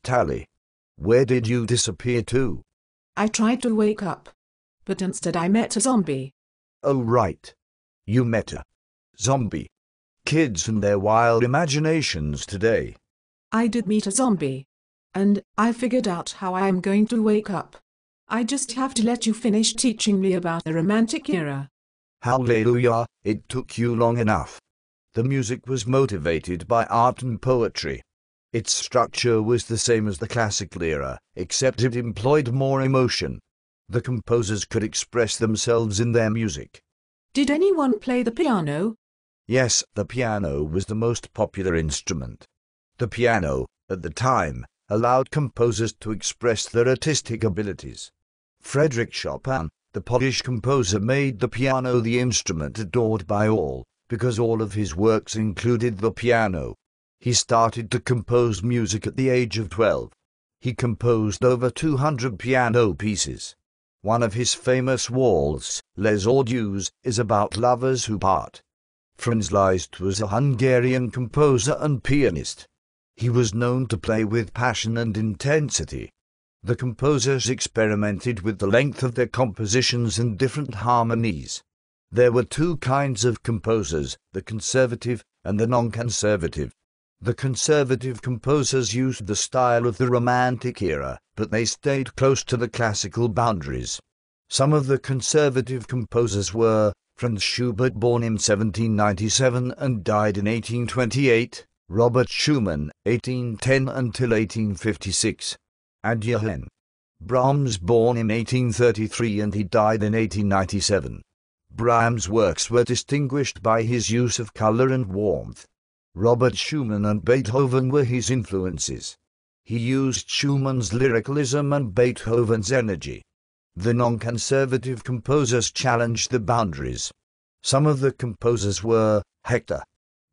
Tally. Where did you disappear to? I tried to wake up, but instead I met a zombie. Oh right. You met a zombie. Kids and their wild imaginations today. I did meet a zombie. And I figured out how I am going to wake up. I just have to let you finish teaching me about the Romantic era. Hallelujah, it took you long enough. The music was motivated by art and poetry. Its structure was the same as the classical era, except it employed more emotion. The composers could express themselves in their music. Did anyone play the piano? Yes, the piano was the most popular instrument. The piano, at the time, allowed composers to express their artistic abilities. Frédéric Chopin, the Polish composer, made the piano the instrument adored by all, because all of his works included the piano. He started to compose music at the age of 12. He composed over 200 piano pieces. One of his famous waltzes, Les Adieux, is about lovers who part. Franz Liszt was a Hungarian composer and pianist. He was known to play with passion and intensity. The composers experimented with the length of their compositions and different harmonies. There were two kinds of composers, the conservative and the non-conservative. The conservative composers used the style of the Romantic era, but they stayed close to the classical boundaries. Some of the conservative composers were Franz Schubert, born in 1797 and died in 1828, Robert Schumann, 1810 until 1856, and Johann Brahms, born in 1833 and he died in 1897. Brahms' works were distinguished by his use of color and warmth. Robert Schumann and Beethoven were his influences. He used Schumann's lyricalism and Beethoven's energy. The non-conservative composers challenged the boundaries. Some of the composers were Hector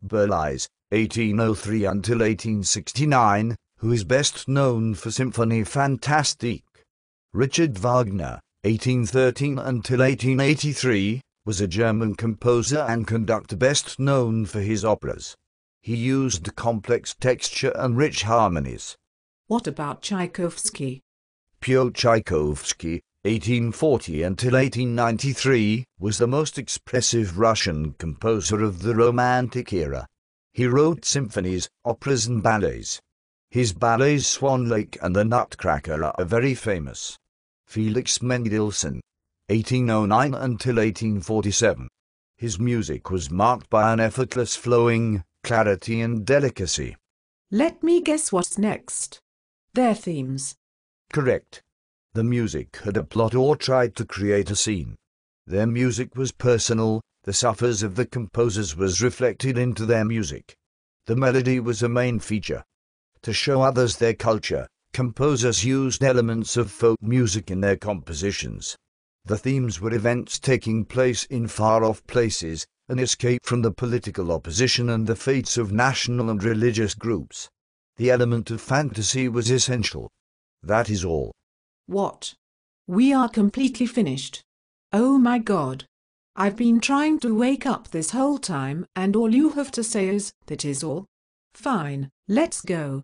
Berlioz, 1803 until 1869, who is best known for Symphonie Fantastique. Richard Wagner, 1813 until 1883, was a German composer and conductor best known for his operas. He used complex texture and rich harmonies. What about Tchaikovsky? Pyotr Tchaikovsky, 1840 until 1893, was the most expressive Russian composer of the Romantic era. He wrote symphonies, operas and ballets. His ballets Swan Lake and The Nutcracker are very famous. Felix Mendelssohn, 1809 until 1847. His music was marked by an effortless flowing, clarity and delicacy. Let me guess what's next. Their themes. Correct. The music had a plot or tried to create a scene. Their music was personal, the suffers of the composers was reflected into their music. The melody was a main feature. To show others their culture, composers used elements of folk music in their compositions. The themes were events taking place in far-off places, an escape from the political opposition and the fates of national and religious groups. The element of fantasy was essential. That is all. What? We are completely finished. Oh my God. I've been trying to wake up this whole time and all you have to say is, that is all? Fine, let's go.